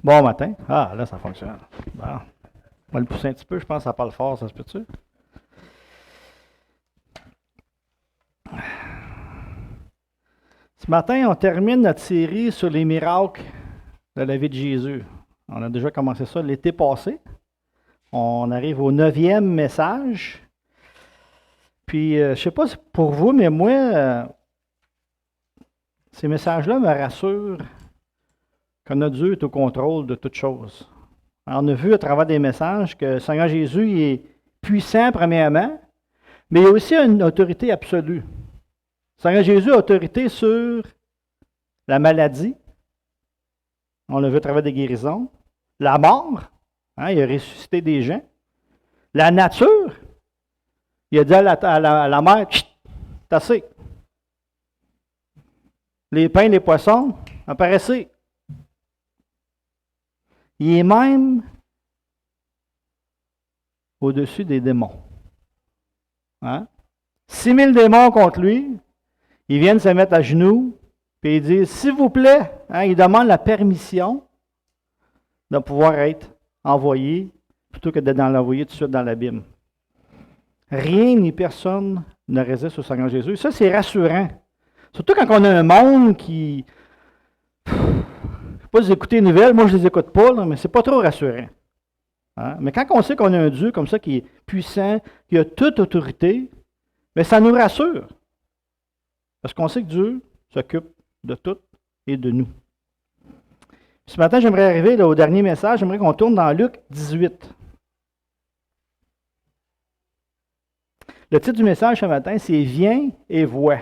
Bon matin. Ah, là, ça fonctionne. Bon. On va le pousser un petit peu, je pense que ça parle fort, ça se peut-tu? Ce matin, on termine notre série sur les miracles de la vie de Jésus. On a déjà commencé ça l'été passé. On arrive au 9e message. Puis, je ne sais pas si pour vous, mais moi, ces messages-là me rassurent que notre Dieu est au contrôle de toutes choses. Alors, on a vu à travers des messages que le Seigneur Jésus il est puissant, premièrement, mais il a aussi une autorité absolue. Le Seigneur Jésus a autorité sur la maladie. On l'a vu à travers des guérisons. La mort. Il a ressuscité des gens. La nature. Il a dit à la mer, chut, c'est assez. Les pains, les poissons, apparaissez. Il est même au-dessus des démons. 6000 démons contre lui. Ils viennent se mettre à genoux, puis ils disent, s'il vous plaît, ils demandent la permission de pouvoir être envoyés, plutôt que d'être l'envoyer tout de suite dans l'abîme. Rien ni personne ne résiste au Seigneur Jésus. Ça, c'est rassurant. Surtout quand on a un monde qui... Je ne sais pas si vous écoutez les nouvelles, moi je ne les écoute pas, là, mais c'est pas trop rassurant. Mais quand on sait qu'on a un Dieu comme ça qui est puissant, qui a toute autorité, mais ça nous rassure. Parce qu'on sait que Dieu s'occupe de tout et de nous. Ce matin, j'aimerais arriver là, au dernier message. J'aimerais qu'on tourne dans Luc 18. Le titre du message ce matin, c'est « Viens et vois ».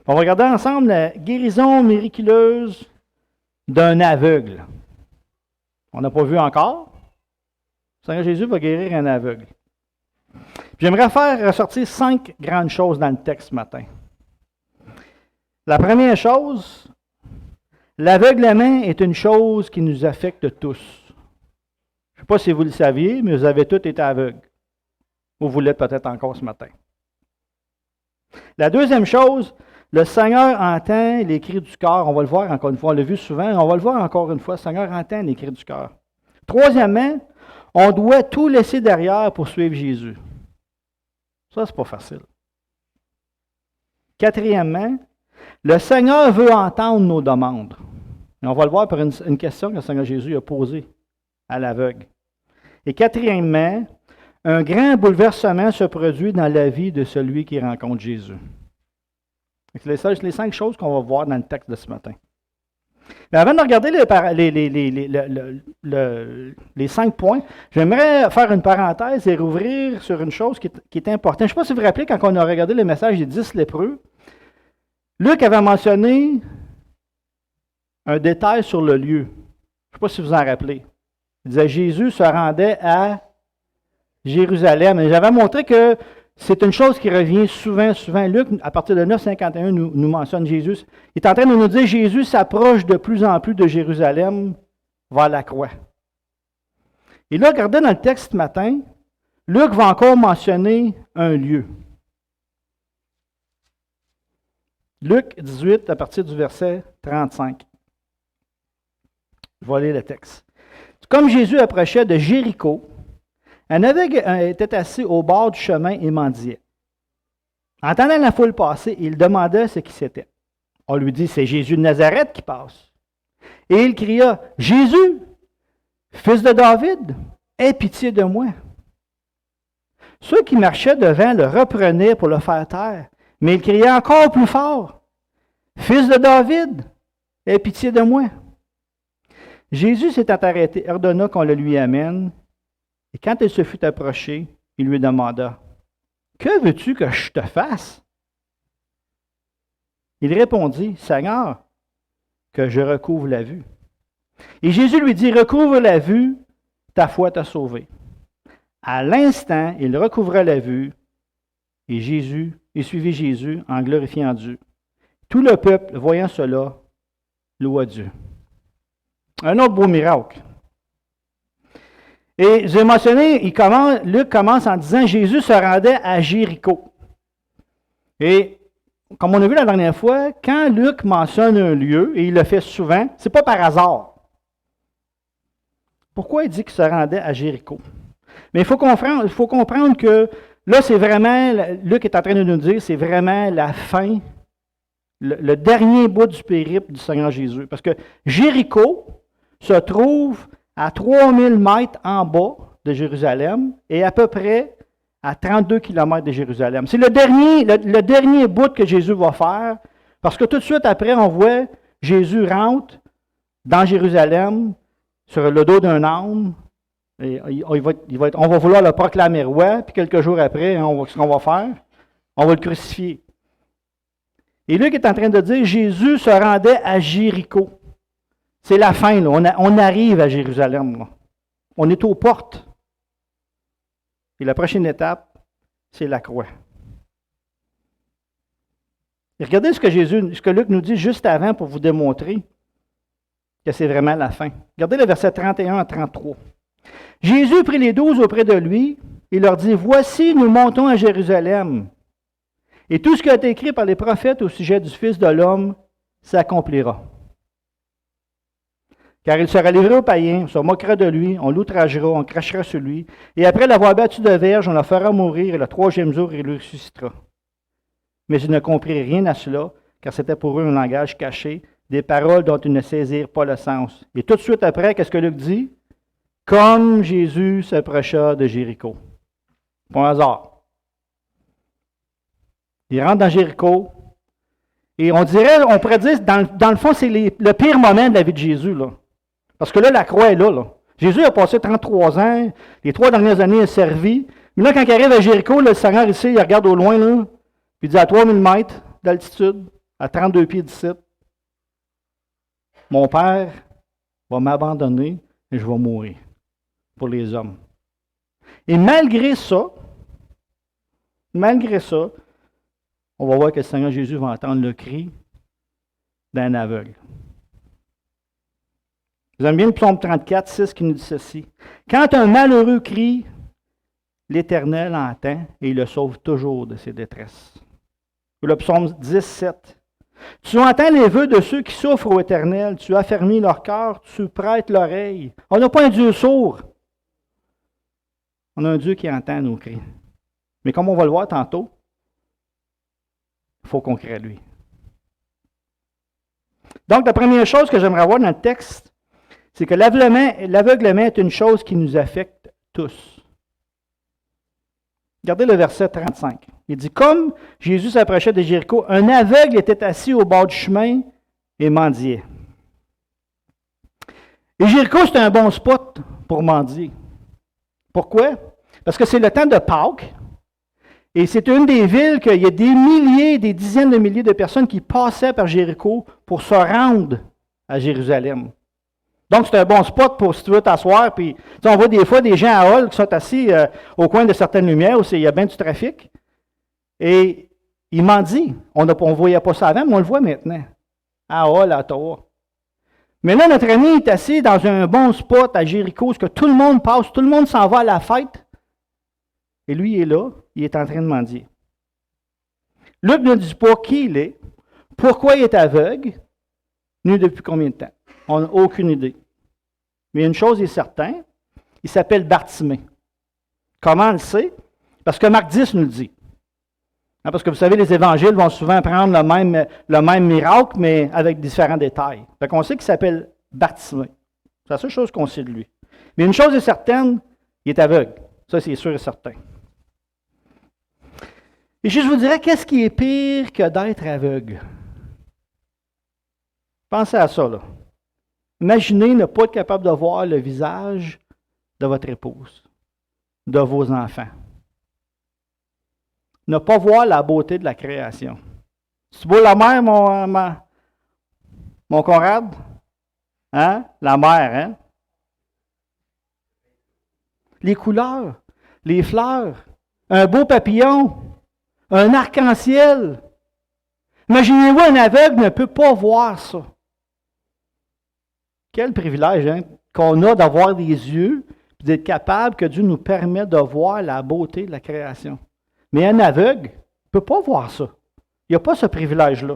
On va regarder ensemble la guérison miraculeuse d'un aveugle. On n'a pas vu encore. Le Seigneur Jésus va guérir un aveugle. J'aimerais faire ressortir 5 grandes choses dans le texte ce matin. La première chose, l'aveuglement est une chose qui nous affecte tous. Je ne sais pas si vous le saviez, mais vous avez tous été aveugles. Ou vous l'êtes peut-être encore ce matin. La deuxième chose, le Seigneur entend les cris du cœur. On va le voir encore une fois, on l'a vu souvent, on va le voir encore une fois, le Seigneur entend les cris du cœur. Troisièmement, on doit tout laisser derrière pour suivre Jésus. Ça, c'est pas facile. Quatrièmement, le Seigneur veut entendre nos demandes. Et on va le voir par une question que le Seigneur Jésus a posée à l'aveugle. Et quatrièmement, un grand bouleversement se produit dans la vie de celui qui rencontre Jésus. C'est les 5 choses qu'on va voir dans le texte de ce matin. Mais avant de regarder les 5 points, j'aimerais faire une parenthèse et rouvrir sur une chose qui est importante. Je ne sais pas si vous vous rappelez, quand on a regardé le message des 10 lépreux, Luc avait mentionné un détail sur le lieu. Je ne sais pas si vous en rappelez. Il disait Jésus se rendait à Jérusalem. Et j'avais montré que c'est une chose qui revient souvent. Luc, à partir de 9,51, nous mentionne Jésus. Il est en train de nous dire Jésus s'approche de plus en plus de Jérusalem vers la croix. Et là, regardez dans le texte ce matin, Luc va encore mentionner un lieu. Luc 18, à partir du verset 35. Je vais lire le texte. Comme Jésus approchait de Jéricho, un aveugle était assis au bord du chemin et mendiait. Entendant la foule passer, il demanda ce qui c'était. On lui dit, c'est Jésus de Nazareth qui passe. Et il cria, Jésus, fils de David, aie pitié de moi. Ceux qui marchaient devant le reprenaient pour le faire taire, mais il cria encore plus fort, fils de David, aie pitié de moi. Jésus s'étant arrêté, ordonna qu'on le lui amène. Et quand il se fut approché, il lui demanda, « Que veux-tu que je te fasse? » Il répondit, « Seigneur, que je recouvre la vue. » Et Jésus lui dit, « Recouvre la vue, ta foi t'a sauvé. » À l'instant, il recouvra la vue, et suivit Jésus en glorifiant Dieu. Tout le peuple, voyant cela, loua Dieu. Un autre beau miracle. Et j'ai mentionné, Luc commence en disant Jésus se rendait à Jéricho. Et comme on a vu la dernière fois, quand Luc mentionne un lieu, et il le fait souvent, ce n'est pas par hasard. Pourquoi il dit qu'il se rendait à Jéricho? Mais il faut comprendre que là, c'est vraiment, Luc est en train de nous dire, c'est vraiment la fin, le dernier bout du périple du Seigneur Jésus. Parce que Jéricho se trouve à 3000 mètres en bas de Jérusalem et à peu près à 32 km de Jérusalem. C'est le dernier bout que Jésus va faire, parce que tout de suite après, on voit Jésus rentre dans Jérusalem sur le dos d'un âne. Et on va vouloir le proclamer roi, puis quelques jours après, ce qu'on va faire, on va le crucifier. Et Luc est en train de dire, Jésus se rendait à Jéricho. C'est la fin, là. On arrive à Jérusalem. Là. On est aux portes. Et la prochaine étape, c'est la croix. Et regardez ce que Luc nous dit juste avant pour vous démontrer que c'est vraiment la fin. Regardez le verset 31 à 33. Jésus prit les 12 auprès de lui et leur dit, « Voici, nous montons à Jérusalem, et tout ce qui a été écrit par les prophètes au sujet du Fils de l'homme s'accomplira. Car il sera livré aux païens, on se moquera de lui, on l'outragera, on crachera sur lui, et après l'avoir battu de verge, on le fera mourir, et le troisième jour, il le ressuscitera. Mais ils ne comprirent rien à cela, car c'était pour eux un langage caché, des paroles dont ils ne saisirent pas le sens. Et tout de suite après, qu'est-ce que Luc dit? Comme Jésus s'approcha de Jéricho. Pas un hasard. Il rentre dans Jéricho, et on pourrait dire, dans le fond, c'est le pire moment de la vie de Jésus, là. Parce que là, la croix est là. Jésus a passé 33 ans, les 3 dernières années, il a servi. Mais là, quand il arrive à Jéricho, le Seigneur ici, il regarde au loin, là, puis il dit à 3000 mètres d'altitude, à 32 pieds d'ici, mon Père va m'abandonner et je vais mourir pour les hommes. Et malgré ça, on va voir que le Seigneur Jésus va entendre le cri d'un aveugle. Vous aimez bien le psaume 34, 6 qui nous dit ceci. Quand un malheureux crie, l'Éternel entend et il le sauve toujours de ses détresses. Ou le psaume 10, 7. Tu entends les vœux de ceux qui souffrent au Éternel, tu affermis leur cœur, tu prêtes l'oreille. On n'a pas un Dieu sourd. On a un Dieu qui entend nos cris. Mais comme on va le voir tantôt, il faut qu'on crie à lui. Donc, la première chose que j'aimerais voir dans le texte, c'est que l'aveuglement est une chose qui nous affecte tous. Regardez le verset 35. Il dit, comme Jésus s'approchait de Jéricho, un aveugle était assis au bord du chemin et mendiait. Et Jéricho, c'est un bon spot pour mendier. Pourquoi? Parce que c'est le temps de Pâques. Et c'est une des villes qu'il y a des milliers, des dizaines de milliers de personnes qui passaient par Jéricho pour se rendre à Jérusalem. Donc, c'est un bon spot pour si tu veux t'asseoir. Puis, on voit des fois des gens à Hall qui sont assis au coin de certaines lumières où il y a bien du trafic. Et ils mendient. On ne voyait pas ça avant, mais on le voit maintenant. À Hall, à Ottawa. Mais là, notre ami est assis dans un bon spot à Jéricho, où que tout le monde passe, tout le monde s'en va à la fête. Et lui, il est là, il est en train de mendier. Luc ne dit pas qui il est, pourquoi il est aveugle, ni depuis combien de temps. On n'a aucune idée. Mais une chose est certaine, il s'appelle Bartimée. Comment on le sait? Parce que Marc 10 nous le dit. Parce que vous savez, les évangiles vont souvent prendre le même miracle, mais avec différents détails. Fait qu'on sait qu'il s'appelle Bartimée. C'est la seule chose qu'on sait de lui. Mais une chose est certaine, il est aveugle. Ça, c'est sûr et certain. Et je vous dirais, qu'est-ce qui est pire que d'être aveugle? Pensez à ça, là. Imaginez ne pas être capable de voir le visage de votre épouse, de vos enfants. Ne pas voir la beauté de la création. C'est beau la mer, mon Conrad? Hein? La mer, hein? Les couleurs, les fleurs, un beau papillon, un arc-en-ciel. Imaginez-vous, un aveugle ne peut pas voir ça. Quel privilège hein, qu'on a d'avoir des yeux et d'être capable que Dieu nous permet de voir la beauté de la création. Mais un aveugle ne peut pas voir ça. Il n'y a pas ce privilège-là.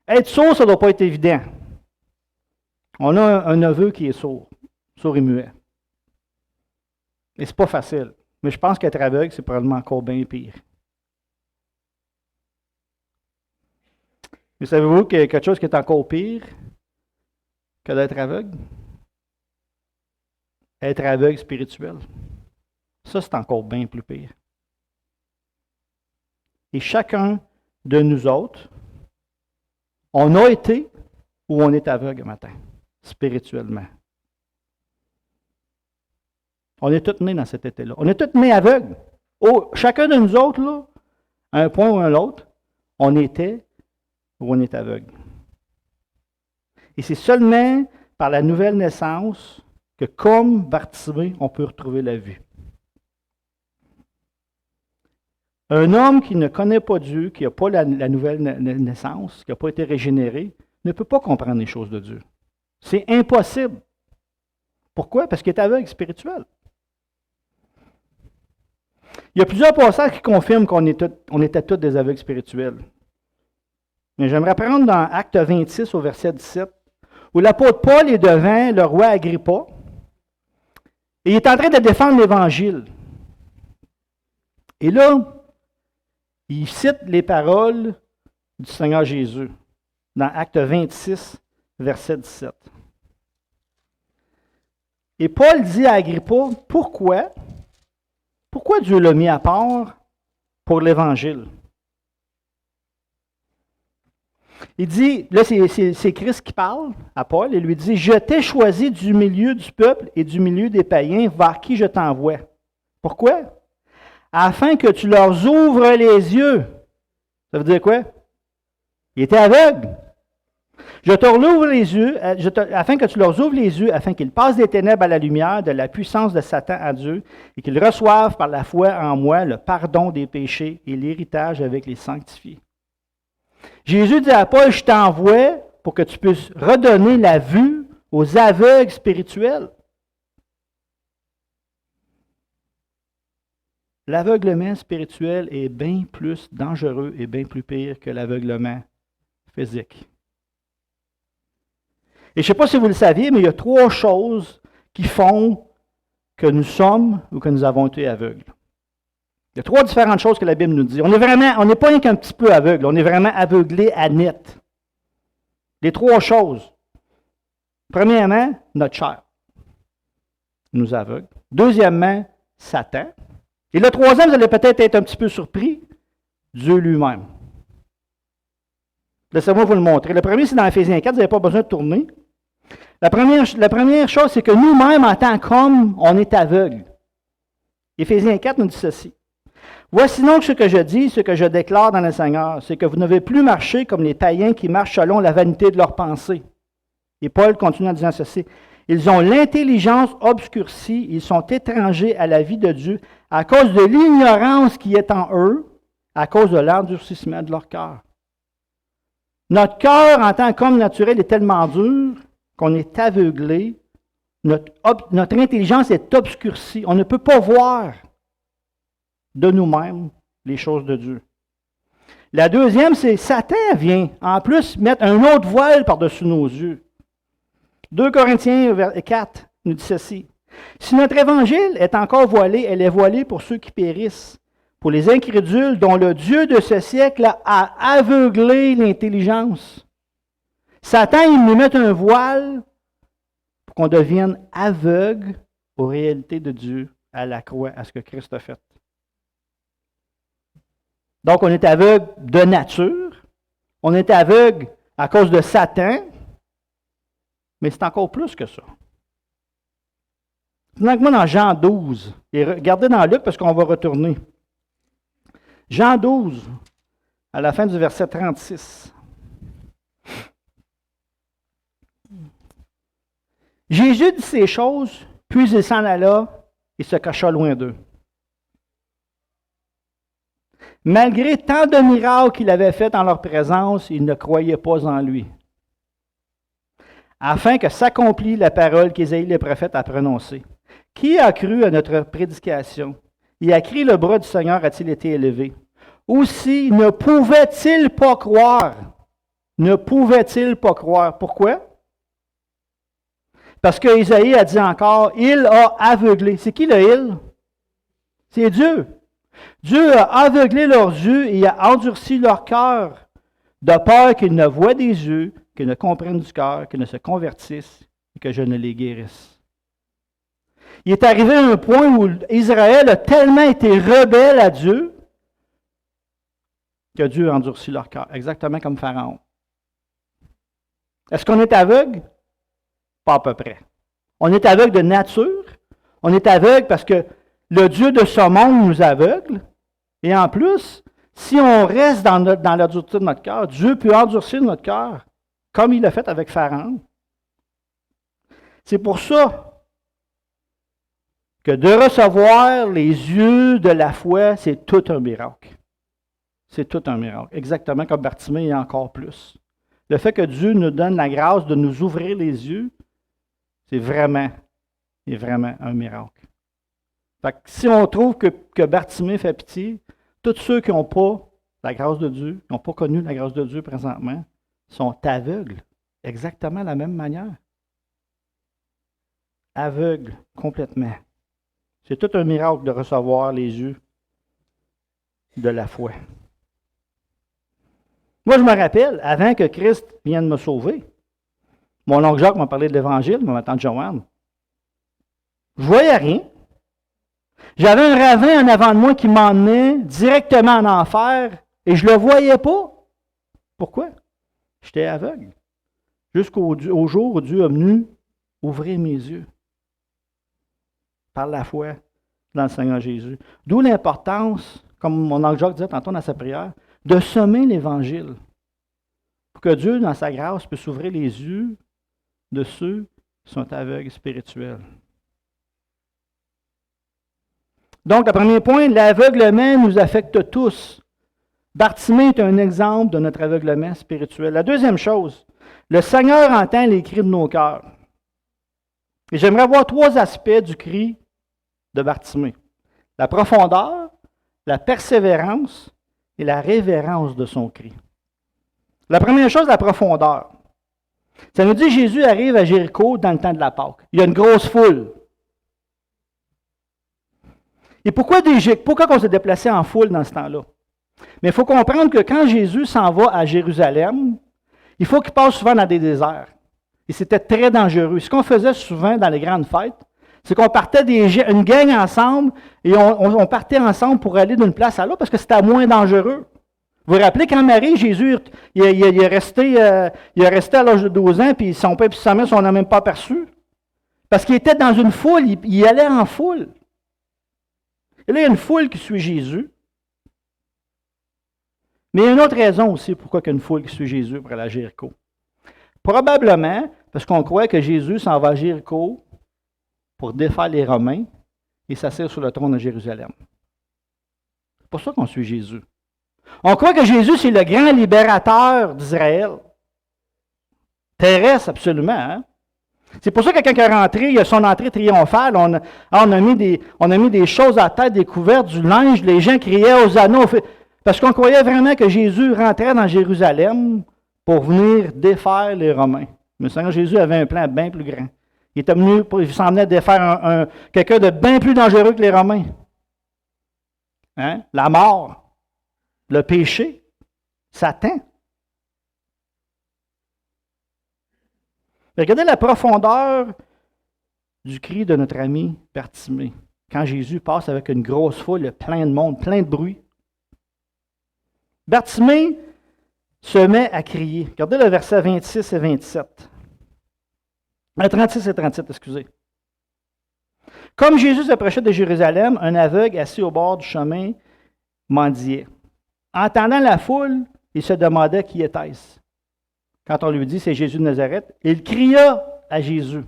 Être sourd, ça ne doit pas être évident. On a un neveu qui est sourd et muet. Et c'est pas facile. Mais je pense qu'être aveugle, c'est probablement encore bien pire. Mais savez-vous qu'il y a quelque chose qui est encore pire que d'être aveugle? Être aveugle spirituel. Ça, c'est encore bien plus pire. Et chacun de nous autres, on a été ou on est aveugle un matin, spirituellement. On est tous nés dans cet état-là. On est tous nés aveugles. Chacun de nous autres, là, à un point ou à l'autre, on était ou on est aveugle. Et c'est seulement par la nouvelle naissance que, comme Bartimée, on peut retrouver la vue. Un homme qui ne connaît pas Dieu, qui n'a pas la nouvelle naissance, qui n'a pas été régénéré, ne peut pas comprendre les choses de Dieu. C'est impossible. Pourquoi? Parce qu'il est aveugle spirituel. Il y a plusieurs passages qui confirment qu'on était tous des aveugles spirituels. Mais j'aimerais prendre dans Acte 26 au verset 17, où l'apôtre Paul est devant le roi Agrippa, et il est en train de défendre l'Évangile. Et là, il cite les paroles du Seigneur Jésus dans Acte 26, verset 17. Et Paul dit à Agrippa, pourquoi Dieu l'a mis à part pour l'Évangile? Il dit, là c'est Christ qui parle à Paul, et lui dit, je t'ai choisi du milieu du peuple et du milieu des païens vers qui je t'envoie. Pourquoi? Afin que tu leur ouvres les yeux. Ça veut dire quoi? Il était aveugle. Je te rouvre les yeux, afin que tu leur ouvres les yeux, afin qu'ils passent des ténèbres à la lumière, de la puissance de Satan à Dieu, et qu'ils reçoivent par la foi en moi le pardon des péchés et l'héritage avec les sanctifiés. Jésus dit à Paul, je t'envoie pour que tu puisses redonner la vue aux aveugles spirituels. L'aveuglement spirituel est bien plus dangereux et bien plus pire que l'aveuglement physique. Et je ne sais pas si vous le saviez, mais il y a 3 choses qui font que nous sommes ou que nous avons été aveugles. Il y a 3 différentes choses que la Bible nous dit. On n'est pas rien qu'un petit peu aveugle, on est vraiment aveuglé à net. Les 3 choses. Premièrement, notre chair nous aveugle. Deuxièmement, Satan. Et le troisième, vous allez peut-être être un petit peu surpris, Dieu lui-même. Laissez-moi vous le montrer. Le premier, c'est dans Éphésiens 4, vous n'avez pas besoin de tourner. La première chose, c'est que nous-mêmes, en tant qu'hommes, on est aveugles. Éphésiens 4 nous dit ceci. Voici donc ce que je dis, ce que je déclare dans le Seigneur, c'est que vous ne devez plus marcher comme les païens qui marchent selon la vanité de leurs pensées. Et Paul continue en disant ceci. Ils ont l'intelligence obscurcie, ils sont étrangers à la vie de Dieu à cause de l'ignorance qui est en eux, à cause de l'endurcissement de leur cœur. Notre cœur, en tant qu'homme naturel, est tellement dur qu'on est aveuglé. Notre intelligence est obscurcie. On ne peut pas voir de nous-mêmes les choses de Dieu. La deuxième, c'est Satan vient en plus mettre un autre voile par-dessus nos yeux. 2 Corinthiens 4 nous dit ceci. Si notre évangile est encore voilé, elle est voilée pour ceux qui périssent, pour les incrédules dont le Dieu de ce siècle a aveuglé l'intelligence. Satan, il nous met un voile pour qu'on devienne aveugle aux réalités de Dieu à la croix, à ce que Christ a fait. Donc, on est aveugle de nature, on est aveugle à cause de Satan, mais c'est encore plus que ça. Maintenant, moi, dans Jean 12, et regardez dans Luc parce qu'on va retourner. Jean 12, à la fin du verset 36. Jésus dit ces choses, puis il s'en alla et se cacha loin d'eux. Malgré tant de miracles qu'il avait faits en leur présence, ils ne croyaient pas en lui. Afin que s'accomplisse la parole qu'Ésaïe le prophète a prononcée. Qui a cru à notre prédication? Et à qui le bras du Seigneur a-t-il été élevé? Aussi, ne pouvait-il pas croire? Ne pouvait-il pas croire? Pourquoi? Parce que Isaïe a dit encore, il a aveuglé. C'est qui le il? C'est Dieu. Dieu a aveuglé leurs yeux et a endurci leur cœur, de peur qu'ils ne voient des yeux, qu'ils ne comprennent du cœur, qu'ils ne se convertissent et que je ne les guérisse. Il est arrivé à un point où Israël a tellement été rebelle à Dieu que Dieu a endurci leur cœur, exactement comme Pharaon. Est-ce qu'on est aveugle? Pas à peu près. On est aveugle de nature. On est aveugle parce que le Dieu de ce monde nous aveugle. Et en plus, si on reste dans la dureté de notre cœur, Dieu peut endurcir notre cœur, comme il l'a fait avec Pharaon. C'est pour ça que de recevoir les yeux de la foi, c'est tout un miracle. C'est tout un miracle. Exactement comme Bartimée et encore plus. Le fait que Dieu nous donne la grâce de nous ouvrir les yeux, c'est vraiment un miracle. Fait que si on trouve que Bartimée fait pitié, tous ceux qui n'ont pas la grâce de Dieu, qui n'ont pas connu la grâce de Dieu présentement, sont aveugles, exactement de la même manière. Aveugles, complètement. C'est tout un miracle de recevoir les yeux de la foi. Moi, je me rappelle, avant que Christ vienne me sauver, mon oncle Jacques m'a parlé de l'Évangile, ma tante Joanne. Je ne voyais rien. J'avais un ravin en avant de moi qui m'emmenait directement en enfer et je ne le voyais pas. Pourquoi? J'étais aveugle. Jusqu'au jour où Dieu est venu ouvrir mes yeux par la foi dans le Seigneur Jésus. D'où l'importance, comme mon oncle Jacques disait tantôt dans sa prière, de semer l'Évangile. Pour que Dieu, dans sa grâce, puisse ouvrir les yeux de ceux qui sont aveugles spirituels. Donc, le premier point, l'aveuglement nous affecte tous. Bartimée est un exemple de notre aveuglement spirituel. La deuxième chose, le Seigneur entend les cris de nos cœurs. Et j'aimerais voir trois aspects du cri de Bartimée. La profondeur, la persévérance et la révérence de son cri. La première chose, la profondeur. Ça nous dit que Jésus arrive à Jéricho dans le temps de la Pâque. Il y a une grosse foule. Et pourquoi on s'est déplacé en foule dans ce temps-là? Mais il faut comprendre que quand Jésus s'en va à Jérusalem, il faut qu'il passe souvent dans des déserts. Et c'était très dangereux. Ce qu'on faisait souvent dans les grandes fêtes, c'est qu'on partait une gang ensemble et on partait ensemble pour aller d'une place à l'autre parce que c'était moins dangereux. Vous vous rappelez quand Marie, Jésus, il est resté à l'âge de 12 ans, puis son père et sa mère, on n'a même pas aperçu. Parce qu'il était dans une foule, il allait en foule. Et là, il y a une foule qui suit Jésus. Mais il y a une autre raison aussi pourquoi il y a une foule qui suit Jésus pour aller à Jéricho. Probablement parce qu'on croit que Jésus s'en va à Jéricho pour défaire les Romains et s'asseoir sur le trône de Jérusalem. C'est pour ça qu'on suit Jésus. On croit que Jésus, c'est le grand libérateur d'Israël. Terrestre, absolument. Hein? C'est pour ça que quand il est rentré, il a son entrée triomphale. On a mis des choses à la tête, des couvertes, du linge. Les gens criaient aux anneaux. Parce qu'on croyait vraiment que Jésus rentrait dans Jérusalem pour venir défaire les Romains. Mais le Seigneur Jésus avait un plan bien plus grand. Il s'en venait défaire quelqu'un de bien plus dangereux que les Romains. Hein? La mort. Le péché, Satan. Regardez la profondeur du cri de notre ami Bartimée. Quand Jésus passe avec une grosse foule, plein de monde, plein de bruit. Bartimée se met à crier. Regardez le verset 26 et 27. 36 et 37, excusez. Comme Jésus s'approchait de Jérusalem, un aveugle assis au bord du chemin mendiait. Entendant la foule, il se demandait qui était-ce. Quand on lui dit c'est Jésus de Nazareth, il cria à Jésus.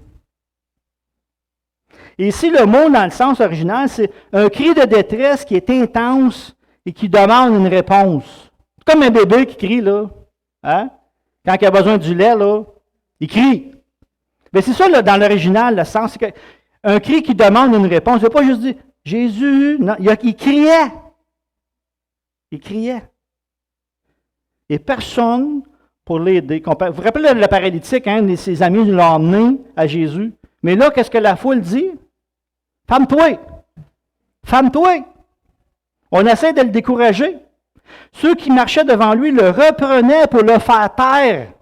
Et ici, le mot dans le sens original, c'est un cri de détresse qui est intense et qui demande une réponse. C'est comme un bébé qui crie, là. Hein? Quand il a besoin du lait, là, il crie. Mais c'est ça, là, dans l'original, le sens, c'est un cri qui demande une réponse. Il n'a pas juste dit Jésus. Non, il criait. Il criait. Et personne pour l'aider. Vous vous rappelez le paralytique, hein, ses amis l'ont emmené à Jésus. Mais là, qu'est-ce que la foule dit? Femme-toi! Femme-toi! On essaie de le décourager. Ceux qui marchaient devant lui le reprenaient pour le faire taire.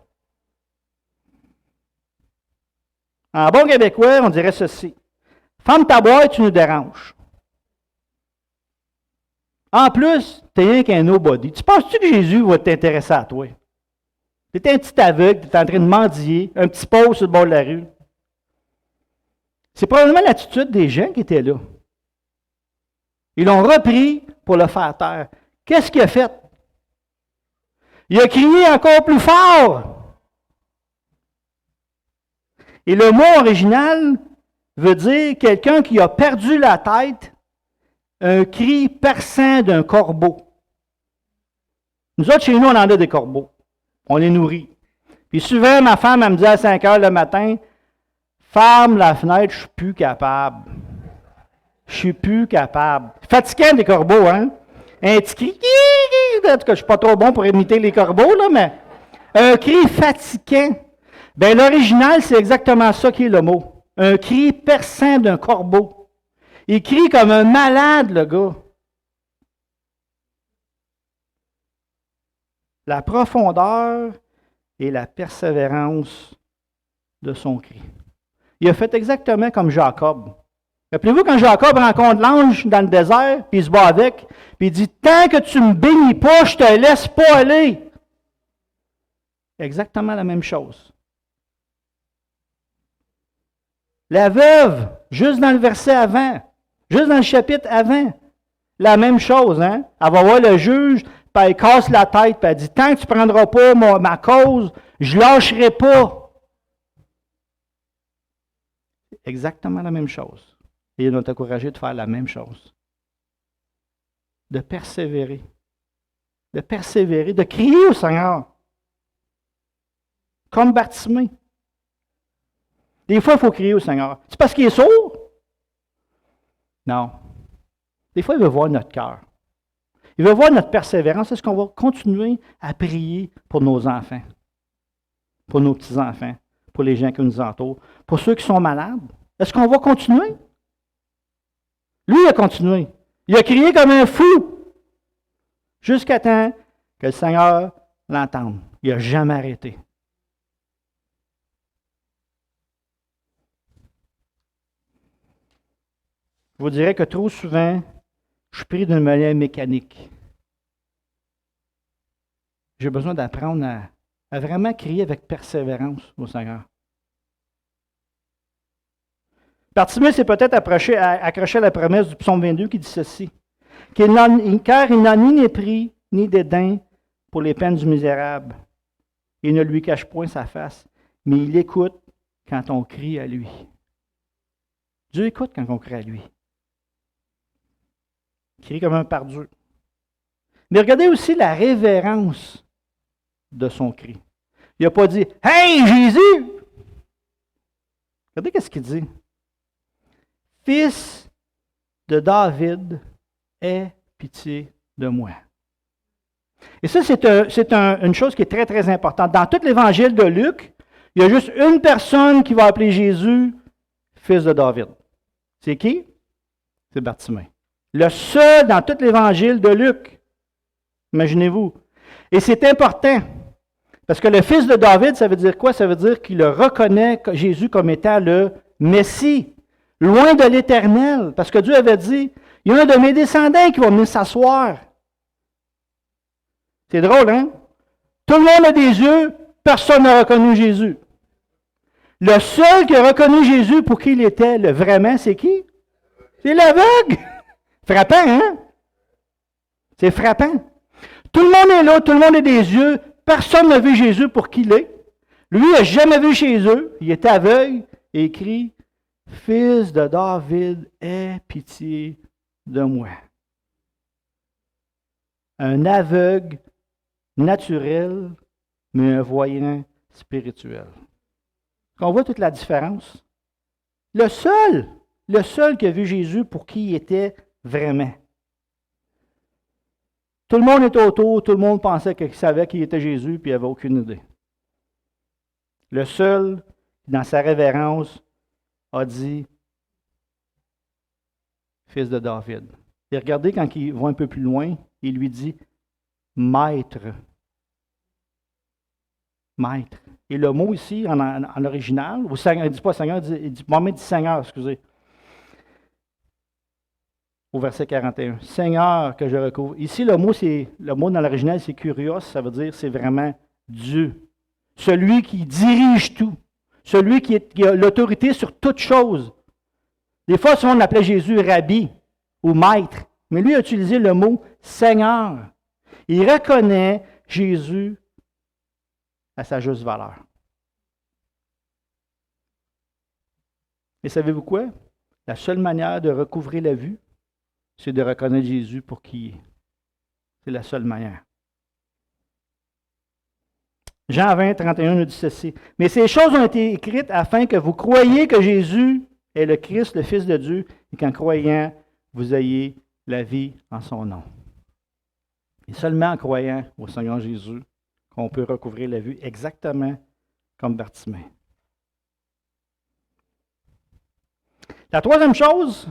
En bon québécois, on dirait ceci. Femme ta boîte, tu nous déranges. En plus, tu n'es rien qu'un nobody. Tu penses-tu que Jésus va t'intéresser à toi? Tu es un petit aveugle, tu es en train de mendier, un petit pauvre sur le bord de la rue. C'est probablement l'attitude des gens qui étaient là. Ils l'ont repris pour le faire taire. Qu'est-ce qu'il a fait? Il a crié encore plus fort. Et le mot original veut dire quelqu'un qui a perdu la tête, un cri perçant d'un corbeau. Nous autres, chez nous, on en a des corbeaux. On les nourrit. Puis souvent, ma femme, elle me dit à 5 heures le matin, ferme la fenêtre, je suis plus capable. Je suis plus capable. Fatigant des corbeaux, hein? Un petit cri. En tout cas, je ne suis pas trop bon pour imiter les corbeaux, là, mais un cri fatigant. Bien, l'original, c'est exactement ça qui est le mot. Un cri perçant d'un corbeau. Il crie comme un malade, le gars. La profondeur et la persévérance de son cri. Il a fait exactement comme Jacob. Rappelez-vous quand Jacob rencontre l'ange dans le désert, puis il se bat avec, puis il dit, tant que tu ne me bénis pas, je ne te laisse pas aller. Exactement la même chose. La veuve, juste dans le verset avant, juste dans le chapitre avant, la même chose, hein? Elle va voir le juge, puis elle casse la tête, puis elle dit, tant que tu ne prendras pas ma cause, je ne lâcherai pas. Exactement la même chose. Et il nous a encouragé de faire la même chose. De persévérer. De persévérer, de crier au Seigneur. Comme Bartimée. Des fois, il faut crier au Seigneur. C'est parce qu'il est sourd? Non. Des fois, il veut voir notre cœur. Il veut voir notre persévérance. Est-ce qu'on va continuer à prier pour nos enfants? Pour nos petits-enfants? Pour les gens qui nous entourent? Pour ceux qui sont malades? Est-ce qu'on va continuer? Lui, il a continué. Il a crié comme un fou. Jusqu'à temps que le Seigneur l'entende. Il n'a jamais arrêté. Je vous dirais que trop souvent, je suis pris d'une manière mécanique. J'ai besoin d'apprendre à vraiment crier avec persévérance au Seigneur. Bartimée s'est peut-être accroché à la promesse du psaume 22 qui dit ceci. Car il n'a ni mépris, ni dédain pour les peines du misérable. Il ne lui cache point sa face, mais il écoute quand on crie à lui. Dieu écoute quand on crie à lui. Il crie comme un pardeux. Mais regardez aussi la révérence de son cri. Il n'a pas dit « Hey, Jésus! » Regardez ce qu'il dit. « Fils de David, aie pitié de moi. » Et ça, c'est une chose qui est très, très importante. Dans tout l'évangile de Luc, il y a juste une personne qui va appeler Jésus fils de David. C'est qui? C'est Bartimée. Le seul dans tout l'évangile de Luc. Imaginez-vous. Et c'est important. Parce que le fils de David, ça veut dire quoi? Ça veut dire qu'il reconnaît Jésus comme étant le Messie, loin de l'Éternel. Parce que Dieu avait dit, il y a un de mes descendants qui va venir s'asseoir. C'est drôle, hein? Tout le monde a des yeux, personne n'a reconnu Jésus. Le seul qui a reconnu Jésus pour qui il était, vraiment, c'est qui? C'est l'aveugle! Frappant, hein? C'est frappant. Tout le monde est là, tout le monde a des yeux, personne n'a vu Jésus pour qui il est. Lui, il n'a jamais vu chez eux, il est aveugle et il crie, « Fils de David, aie pitié de moi. » Un aveugle naturel, mais un voyant spirituel. On voit toute la différence. Le seul qui a vu Jésus pour qui il était vraiment. Tout le monde était autour, tout le monde pensait qu'il savait qu'il était Jésus, puis il n'avait aucune idée. Le seul, dans sa révérence, a dit fils de David. Et regardez, quand il va un peu plus loin, il lui dit maître. Maître. Et le mot ici, en original, ou Seigneur, il ne dit pas Seigneur, Mohamed dit Seigneur, excusez. Au verset 41. Seigneur que je recouvre. Ici, le mot dans l'original, c'est kurios, ça veut dire c'est vraiment Dieu. Celui qui dirige tout. Celui qui a l'autorité sur toute chose. Des fois, souvent, on appelait Jésus Rabbi ou Maître. Mais lui a utilisé le mot Seigneur. Il reconnaît Jésus à sa juste valeur. Et savez-vous quoi? La seule manière de recouvrer la vue, c'est de reconnaître Jésus pour qui il est. C'est la seule manière. Jean 20, 31 nous dit ceci. Mais ces choses ont été écrites afin que vous croyiez que Jésus est le Christ, le Fils de Dieu, et qu'en croyant, vous ayez la vie en son nom. Et seulement en croyant au Seigneur Jésus qu'on peut recouvrir la vue exactement comme Bartimée. La troisième chose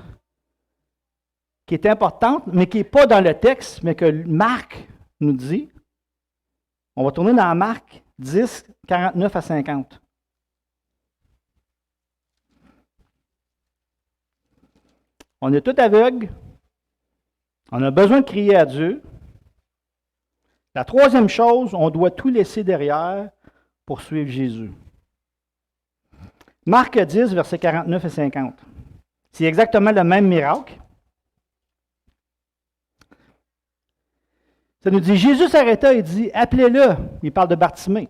qui est importante, mais qui n'est pas dans le texte, mais que Marc nous dit, on va tourner dans Marc 10, 49 à 50. On est tous aveugles. On a besoin de crier à Dieu. La troisième chose, on doit tout laisser derrière pour suivre Jésus. Marc 10, versets 49 et 50. C'est exactement le même miracle. Ça nous dit, Jésus s'arrêta et dit, appelez-le. Il parle de Bartimée.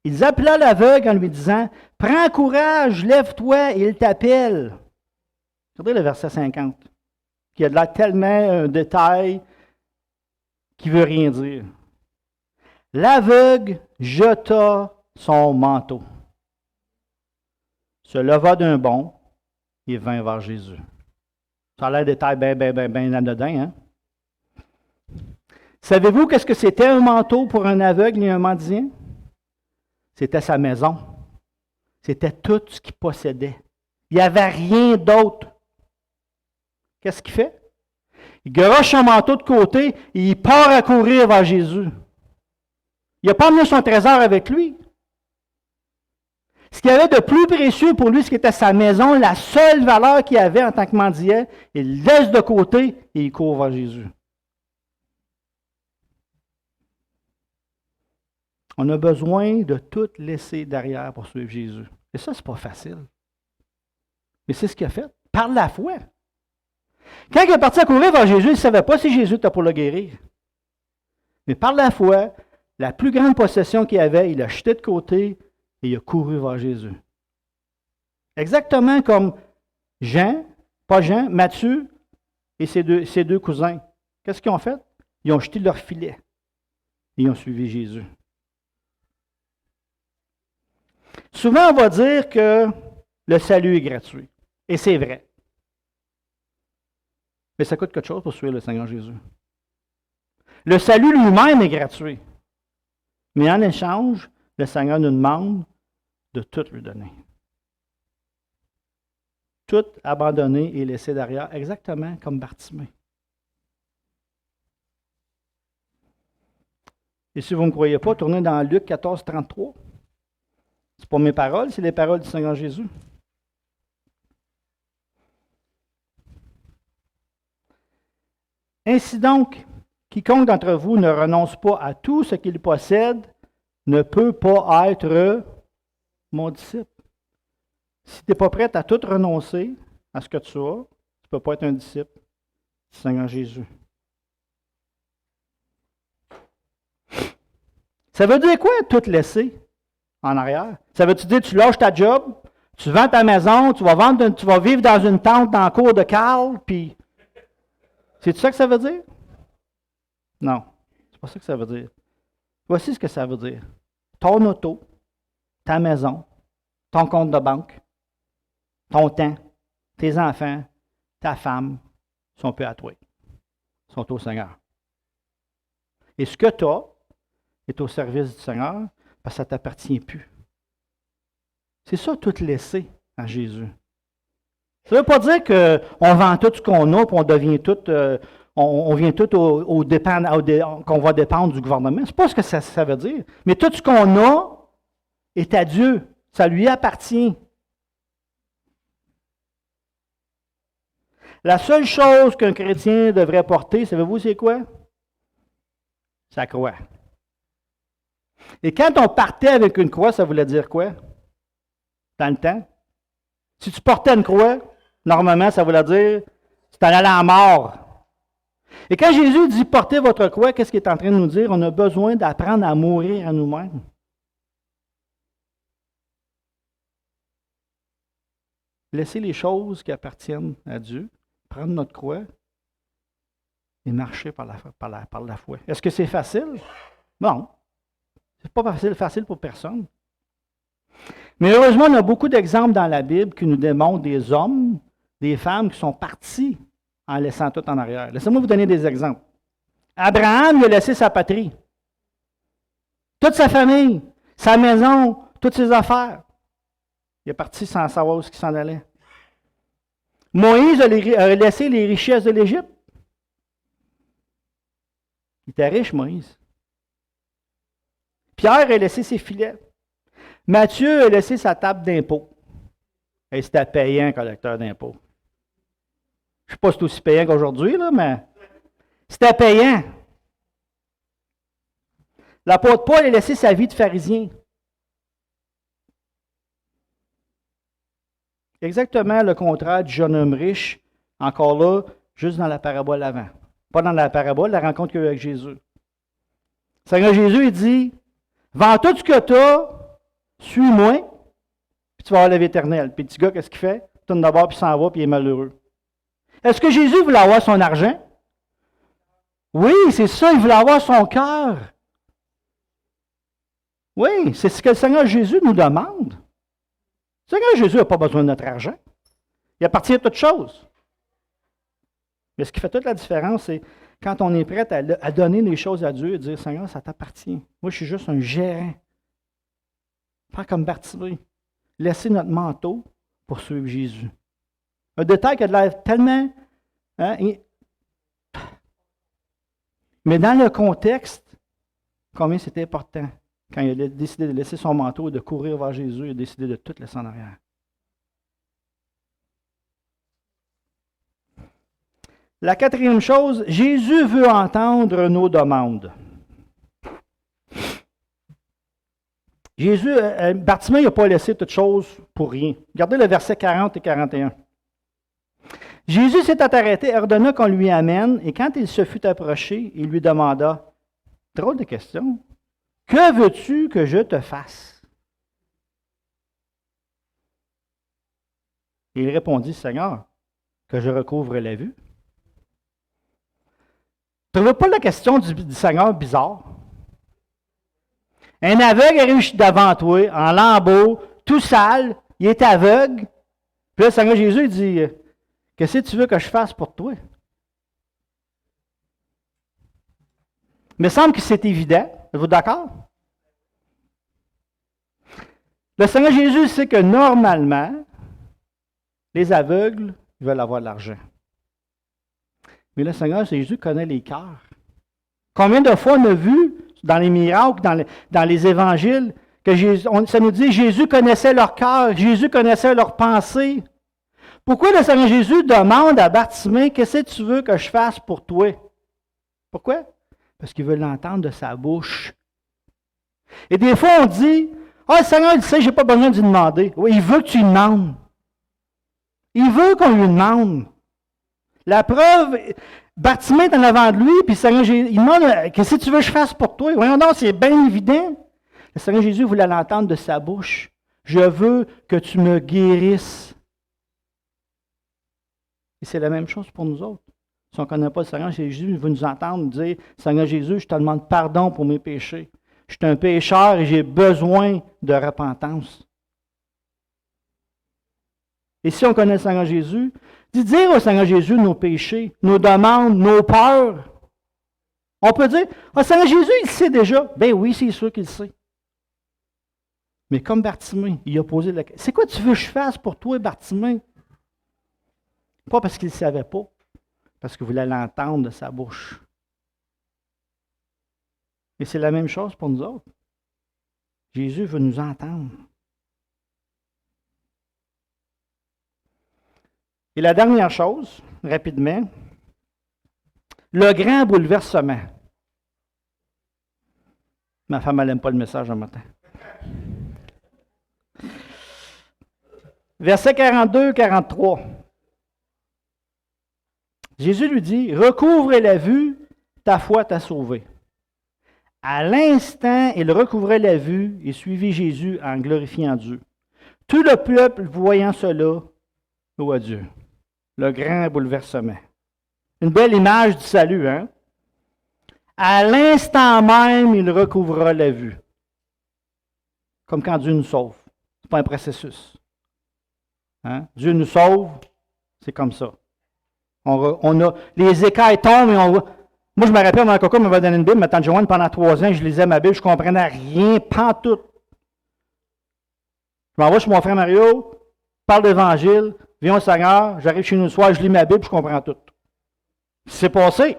Il appela l'aveugle en lui disant, prends courage, lève-toi, et il t'appelle. Regardez le verset 50, qui a de là tellement un détail qui ne veut rien dire. L'aveugle jeta son manteau, se leva d'un bond et vint vers Jésus. Ça a l'air détail bien anodin, hein? Savez-vous qu'est-ce que c'était un manteau pour un aveugle et un mendiant? C'était sa maison. C'était tout ce qu'il possédait. Il n'y avait rien d'autre. Qu'est-ce qu'il fait? Il garoche son manteau de côté et il part à courir vers Jésus. Il n'a pas amené son trésor avec lui. Ce qu'il y avait de plus précieux pour lui, ce qui était sa maison, la seule valeur qu'il avait en tant que mendiant, il laisse de côté et il court vers Jésus. On a besoin de tout laisser derrière pour suivre Jésus. Et ça, ce n'est pas facile. Mais c'est ce qu'il a fait, par la foi. Quand il est parti à courir vers Jésus, il ne savait pas si Jésus était pour le guérir. Mais par la foi, la plus grande possession qu'il avait, il l'a jeté de côté et il a couru vers Jésus. Exactement comme Matthieu et ses deux cousins. Qu'est-ce qu'ils ont fait? Ils ont jeté leur filet et ils ont suivi Jésus. Souvent, on va dire que le salut est gratuit. Et c'est vrai. Mais ça coûte quelque chose pour suivre le Seigneur Jésus. Le salut lui-même est gratuit. Mais en échange, le Seigneur nous demande de tout lui donner. Tout abandonner et laisser derrière, exactement comme Bartimée. Et si vous ne me croyez pas, tournez dans Luc 14, 33. Ce n'est pas mes paroles, c'est les paroles du Seigneur Jésus. Ainsi donc, quiconque d'entre vous ne renonce pas à tout ce qu'il possède ne peut pas être mon disciple. Si tu n'es pas prêt à tout renoncer à ce que tu as, tu ne peux pas être un disciple du Seigneur Jésus. Ça veut dire quoi, tout laisser en arrière? Ça veut-tu dire que tu lâches ta job, tu vends ta maison, tu vas vivre dans une tente dans le cours de Carl, puis... C'est ça que ça veut dire? Non, c'est pas ça que ça veut dire. Voici ce que ça veut dire. Ton auto, ta maison, ton compte de banque, ton temps, tes enfants, ta femme, sont peu à toi. Sont au Seigneur. Et ce que tu as est au service du Seigneur parce que ça ne t'appartient plus. C'est ça, tout laisser à Jésus. Ça ne veut pas dire qu'on vend tout ce qu'on a, puis on devient tout, on vient tout qu'on va dépendre du gouvernement. C'est pas ce que ça veut dire. Mais tout ce qu'on a est à Dieu. Ça lui appartient. La seule chose qu'un chrétien devrait porter, savez-vous c'est quoi? Sa croix. Et quand on partait avec une croix, ça voulait dire quoi? Dans le temps? Si tu portais une croix, normalement, ça voulait dire tu t'en allais à la mort. Et quand Jésus dit portez votre croix, qu'est-ce qu'il est en train de nous dire? On a besoin d'apprendre à mourir à nous-mêmes. Laisser les choses qui appartiennent à Dieu, prendre notre croix et marcher par la foi. Est-ce que c'est facile? Non. Ce n'est pas facile pour personne. Mais heureusement, on a beaucoup d'exemples dans la Bible qui nous démontrent des hommes, des femmes qui sont partis en laissant tout en arrière. Laissez-moi vous donner des exemples. Abraham, il a laissé sa patrie, toute sa famille, sa maison, toutes ses affaires. Il est parti sans savoir où il s'en allait. Moïse a laissé les richesses de l'Égypte. Il était riche, Moïse. Pierre a laissé ses filets. Matthieu a laissé sa table d'impôts. Et c'était payant, collecteur d'impôts. Je ne sais pas si c'est aussi payant qu'aujourd'hui, là, mais c'était payant. L'apôtre Paul a laissé sa vie de pharisien. Exactement le contraire du jeune homme riche, encore là, juste dans la parabole avant. Pas dans la parabole, la rencontre qu'il y a eu avec Jésus. Seigneur Jésus, il dit, vends tout ce que tu as, suis-moi, puis tu vas avoir la vie éternelle. Puis le petit gars, qu'est-ce qu'il fait? Il tourne d'abord, puis il s'en va, puis il est malheureux. Est-ce que Jésus voulait avoir son argent? Oui, c'est ça, il voulait avoir son cœur. Oui, c'est ce que le Seigneur Jésus nous demande. Le Seigneur Jésus n'a pas besoin de notre argent. Il appartient à toute chose. Mais ce qui fait toute la différence, c'est quand on est prêt à donner les choses à Dieu et dire, Seigneur, ça t'appartient. Moi, je suis juste un gérant. Faire comme Bartimée. Laisser notre manteau pour suivre Jésus. Un détail qui a l'air tellement... Mais dans le contexte, combien c'était important. Quand il a décidé de laisser son manteau et de courir vers Jésus, il a décidé de tout laisser en arrière. La quatrième chose, Jésus veut entendre nos demandes. Bartimée n'a pas laissé toute chose pour rien. Regardez le verset 40 et 41. Jésus s'est arrêté et ordonna qu'on lui amène, et quand il se fut approché, il lui demanda, drôle de question, que veux-tu que je te fasse? Et il répondit, Seigneur, que je recouvre la vue. Ne trouvez pas la question du Seigneur bizarre? Un aveugle arrive devant toi, en lambeaux, tout sale, il est aveugle. Puis là, le Seigneur Jésus il dit, qu'est-ce que tu veux que je fasse pour toi? Il me semble que c'est évident. Êtes-vous d'accord? Le Seigneur Jésus sait que normalement, les aveugles veulent avoir de l'argent. Mais le Seigneur Jésus connaît les cœurs. Combien de fois on a vu dans les miracles, dans les évangiles, que ça nous dit Jésus connaissait leur cœur, Jésus connaissait leurs pensées. Pourquoi le Seigneur Jésus demande à Bartimée, qu'est-ce que tu veux que je fasse pour toi? Pourquoi? Parce qu'il veut l'entendre de sa bouche. Et des fois, on dit, le Seigneur, il sait, je n'ai pas besoin de lui demander. Oui, il veut que tu lui demandes. Il veut qu'on lui demande. La preuve, Bartimée est en avant de lui, puis le Seigneur Jésus, il demande, qu'est-ce que tu veux que je fasse pour toi? Voyons donc, c'est bien évident. Le Seigneur Jésus voulait l'entendre de sa bouche. Je veux que tu me guérisses. Et c'est la même chose pour nous autres. Si on ne connaît pas le Seigneur Jésus, il veut nous entendre dire, Seigneur Jésus, je te demande pardon pour mes péchés. Je suis un pécheur et j'ai besoin de repentance. Et si on connaît le Seigneur Jésus, dire au Seigneur Jésus nos péchés, nos demandes, nos peurs. On peut dire, Seigneur Jésus, il sait déjà. Ben oui, c'est sûr qu'il sait. Mais comme Bartimée, il a posé la question, c'est quoi tu veux que je fasse pour toi, Bartimée? Pas parce qu'il ne savait pas, parce qu'il voulait l'entendre de sa bouche. Et c'est la même chose pour nous autres. Jésus veut nous entendre. Et la dernière chose, rapidement, le grand bouleversement. Ma femme, elle n'aime pas le message un matin. Verset 42-43. Jésus lui dit, « Recouvre la vue, ta foi t'a sauvé. » À l'instant, il recouvrait la vue et suivit Jésus en glorifiant Dieu. Tout le peuple, voyant cela, loua Dieu. Le grand bouleversement. Une belle image du salut, hein? À l'instant même, il recouvrera la vue. Comme quand Dieu nous sauve. Ce n'est pas un processus. Hein? Dieu nous sauve, c'est comme ça. On a, les écailles tombent et on voit. Moi, je me rappelle, mon coco m'avait donné une Bible, ma tante Joanne, pendant 3 ans, je lisais ma Bible, je ne comprenais rien, pantoute. Je m'en vais chez mon frère Mario, parle d'Évangile, viens au Seigneur, j'arrive chez nous le soir, je lis ma Bible, je comprends tout. C'est passé.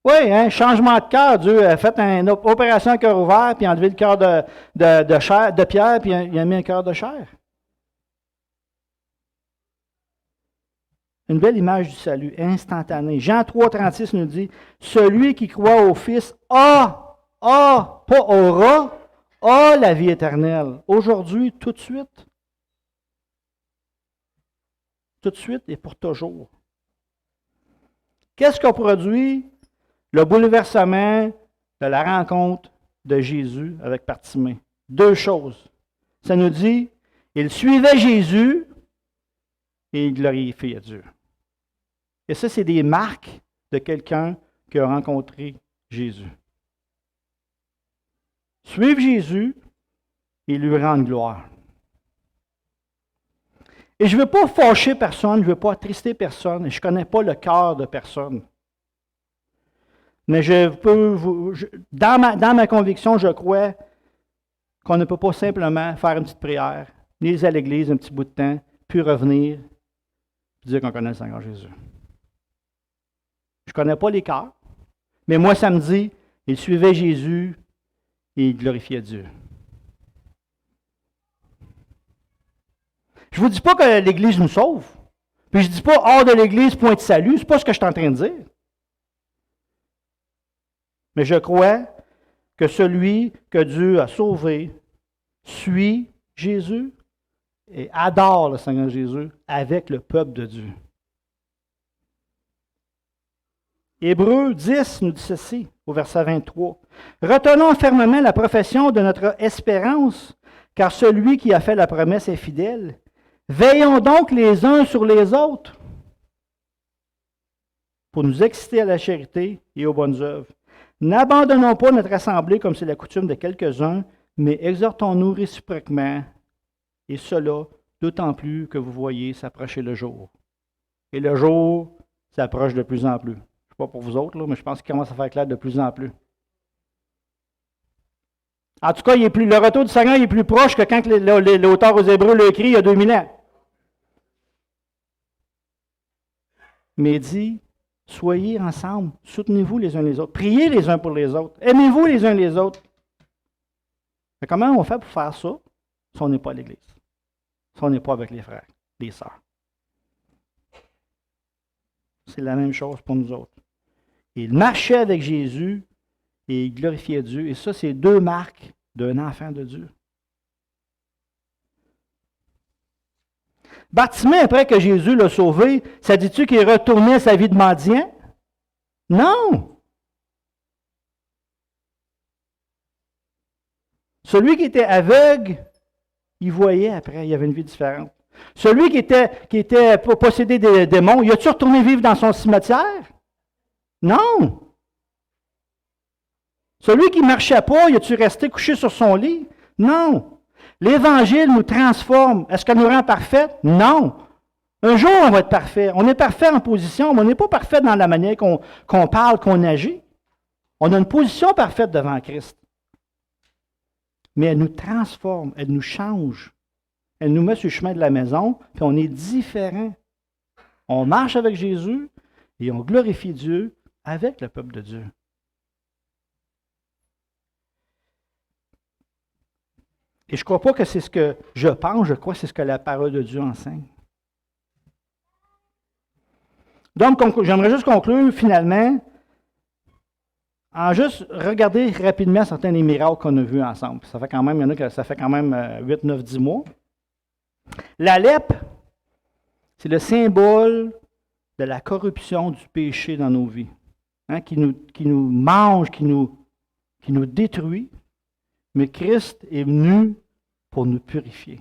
Oui, hein, changement de cœur. Dieu a fait une opération à cœur ouvert, puis a enlevé le cœur de pierre, puis il a mis un cœur de chair. Une belle image du salut, instantané. Jean 3,36 nous dit, « Celui qui croit au Fils pas aura, a la vie éternelle. » Aujourd'hui, tout de suite. Tout de suite et pour toujours. Qu'est-ce qu'a produit le bouleversement de la rencontre de Jésus avec Bartimée? 2 choses. Ça nous dit, il suivait Jésus et il glorifiait Dieu. Et ça, c'est des marques de quelqu'un qui a rencontré Jésus. Suivre Jésus et lui rendre gloire. Et je ne veux pas fâcher personne, je ne veux pas attrister personne, et je ne connais pas le cœur de personne. Mais dans ma conviction, je crois qu'on ne peut pas simplement faire une petite prière, aller à l'église un petit bout de temps, puis revenir, puis dire qu'on connaît le Seigneur Jésus. Je ne connais pas les cœurs, mais moi, ça me dit, il suivait Jésus et il glorifiait Dieu. Je ne vous dis pas que l'Église nous sauve. Puis je ne dis pas hors de l'Église, point de salut. Ce n'est pas ce que je suis en train de dire. Mais je crois que celui que Dieu a sauvé suit Jésus et adore le Seigneur Jésus avec le peuple de Dieu. Hébreux 10 nous dit ceci, au verset 23. « Retenons fermement la profession de notre espérance, car celui qui a fait la promesse est fidèle. Veillons donc les uns sur les autres pour nous exciter à la charité et aux bonnes œuvres. N'abandonnons pas notre assemblée comme c'est la coutume de quelques-uns, mais exhortons-nous réciproquement, et cela d'autant plus que vous voyez s'approcher le jour. » Et le jour s'approche de plus en plus. Je ne sais pas pour vous autres, là, mais je pense qu'il commence à faire clair de plus en plus. En tout cas, le retour du Seigneur est plus proche que quand l'auteur aux Hébreux l'a écrit il y a 2000 ans. Mais il dit, soyez ensemble, soutenez-vous les uns les autres, priez les uns pour les autres, aimez-vous les uns les autres. Mais comment on fait pour faire ça si on n'est pas à l'Église, si on n'est pas avec les frères, les sœurs? C'est la même chose pour nous autres. Il marchait avec Jésus et il glorifiait Dieu. Et ça, c'est 2 marques d'un enfant de Dieu. Bartimée, après que Jésus l'a sauvé, ça dit-tu qu'il est retourné à sa vie de mendiant? Non! Celui qui était aveugle, il voyait après, il avait une vie différente. Celui qui était possédé des démons, il a-tu retourné vivre dans son cimetière? Non! Celui qui ne marchait pas, il a-tu resté couché sur son lit? Non! L'Évangile nous transforme. Est-ce qu'elle nous rend parfaite? Non! Un jour, on va être parfait. On est parfait en position, mais on n'est pas parfait dans la manière qu'on parle, qu'on agit. On a une position parfaite devant Christ. Mais elle nous transforme, elle nous change. Elle nous met sur le chemin de la maison, puis on est différent. On marche avec Jésus et on glorifie Dieu avec le peuple de Dieu. Et je ne crois pas que c'est ce que je pense, je crois que c'est ce que la parole de Dieu enseigne. Donc, j'aimerais juste conclure finalement en juste regarder rapidement certains des miracles qu'on a vus ensemble. Ça fait quand même, il y en a que ça fait quand même 8, 9, 10 mois. La lèpre, c'est le symbole de la corruption du péché dans nos vies, hein, qui nous mange, qui nous détruit. Mais Christ est venu pour nous purifier.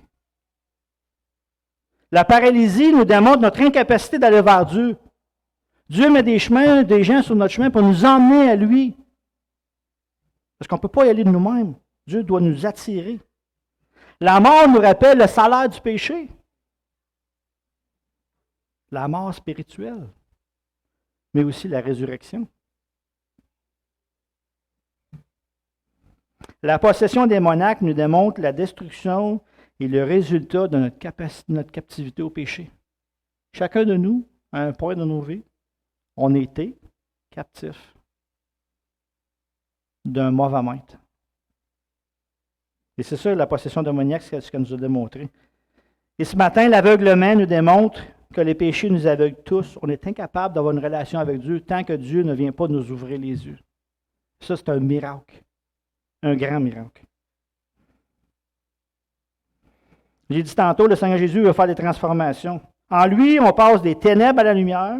La paralysie nous démontre notre incapacité d'aller vers Dieu. Dieu met des gens sur notre chemin pour nous emmener à lui. Parce qu'on ne peut pas y aller de nous-mêmes. Dieu doit nous attirer. La mort nous rappelle le salaire du péché. La mort spirituelle, mais aussi la résurrection. La possession démoniaque nous démontre la destruction et le résultat de notre captivité au péché. Chacun de nous, à un point de nos vies, on était captifs d'un mauvais maître. Et c'est ça, la possession démoniaque, c'est ce qu'elle nous a démontré. Et ce matin, l'aveuglement nous démontre que les péchés nous aveuglent tous. On est incapable d'avoir une relation avec Dieu tant que Dieu ne vient pas nous ouvrir les yeux. Ça, c'est un miracle. Un grand miracle. J'ai dit tantôt, le Seigneur Jésus veut faire des transformations. En lui, on passe des ténèbres à la lumière,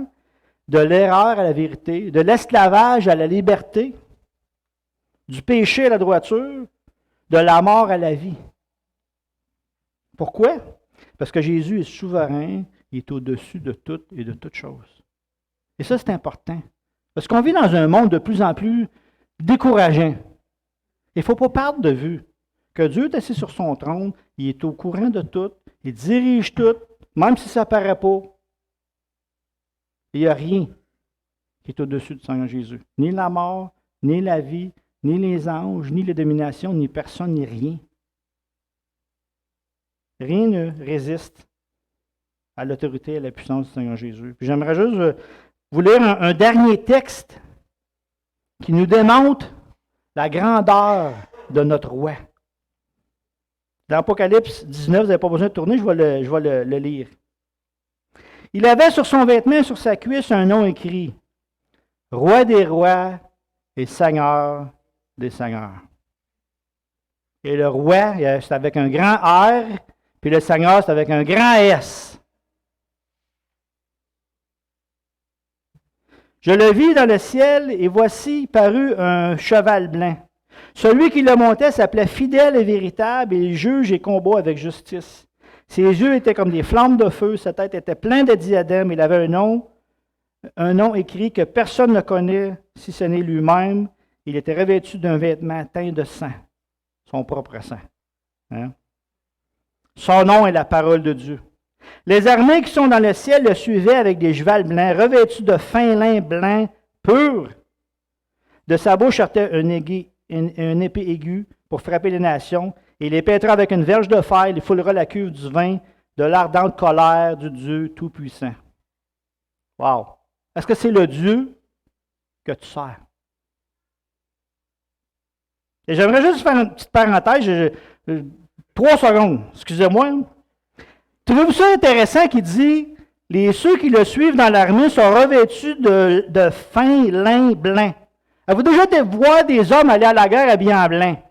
de l'erreur à la vérité, de l'esclavage à la liberté, du péché à la droiture, de la mort à la vie. Pourquoi? Parce que Jésus est souverain, il est au-dessus de tout et de toutes choses. Et ça, c'est important. Parce qu'on vit dans un monde de plus en plus décourageant. Il ne faut pas perdre de vue que Dieu est assis sur son trône, il est au courant de tout, il dirige tout, même si ça ne paraît pas. Il n'y a rien qui est au-dessus du Seigneur Jésus. Ni la mort, ni la vie, ni les anges, ni les dominations, ni personne, ni rien. Rien ne résiste à l'autorité et à la puissance du Seigneur Jésus. Puis j'aimerais juste vous lire un dernier texte qui nous démontre la grandeur de notre roi. Dans Apocalypse 19, vous n'avez pas besoin de tourner, je vais le lire. Il avait sur son vêtement et sur sa cuisse un nom écrit, Roi des rois et Seigneur des seigneurs. Et le roi, c'est avec un grand R, puis le Seigneur, c'est avec un grand S. Je le vis dans le ciel, et voici parut un cheval blanc. Celui qui le montait s'appelait Fidèle et Véritable, et il juge et combat avec justice. Ses yeux étaient comme des flammes de feu, sa tête était pleine de diadèmes, il avait un nom écrit que personne ne connaît, si ce n'est lui-même. Il était revêtu d'un vêtement teint de sang, son propre sang. Hein? Son nom est la parole de Dieu. Les armées qui sont dans le ciel le suivaient avec des chevals blancs, revêtus de fin lin blanc pur. De sa bouche sortait une épée aiguë pour frapper les nations, et il les pètera avec une verge de fer, il foulera la cuve du vin de l'ardente colère du Dieu Tout-Puissant. Wow! Est-ce que c'est le Dieu que tu sers? Et j'aimerais juste faire une petite parenthèse, 3 secondes, excusez-moi. Trouvez-vous ça intéressant qu'il dit, ceux qui le suivent dans l'armée sont revêtus de fin lin blanc. Avez-vous déjà été voir des hommes aller à la guerre habillés en blanc?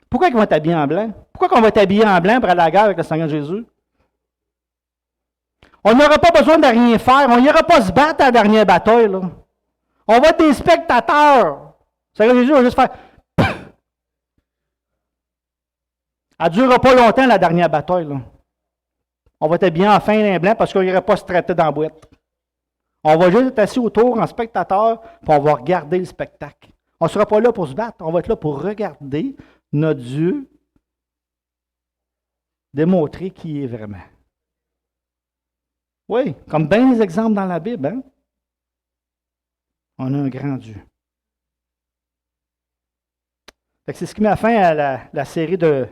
Pourquoi ils vont être habillés en blanc? Pourquoi on va être habillés en blanc pour aller à la guerre avec le Seigneur Jésus? On n'aura pas besoin de rien faire. On n'ira pas se battre à la dernière bataille. Là. On va être des spectateurs. Le Seigneur Jésus va juste faire... Elle ne durera pas longtemps, la dernière bataille. Là. On va être habillés en fin lin blanc parce qu'on n'ira pas se traiter dans la boîte. On va juste être assis autour en spectateur, puis on va regarder le spectacle. On ne sera pas là pour se battre, on va être là pour regarder notre Dieu démontrer qui il est vraiment. Oui, comme bien les exemples dans la Bible, hein? On a un grand Dieu. C'est ce qui met fin à la série de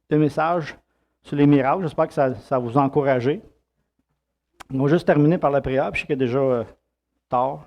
messages sur les miracles. J'espère que ça vous a encouragé. On va juste terminer par la prière, puis je sais qu'il est déjà tard.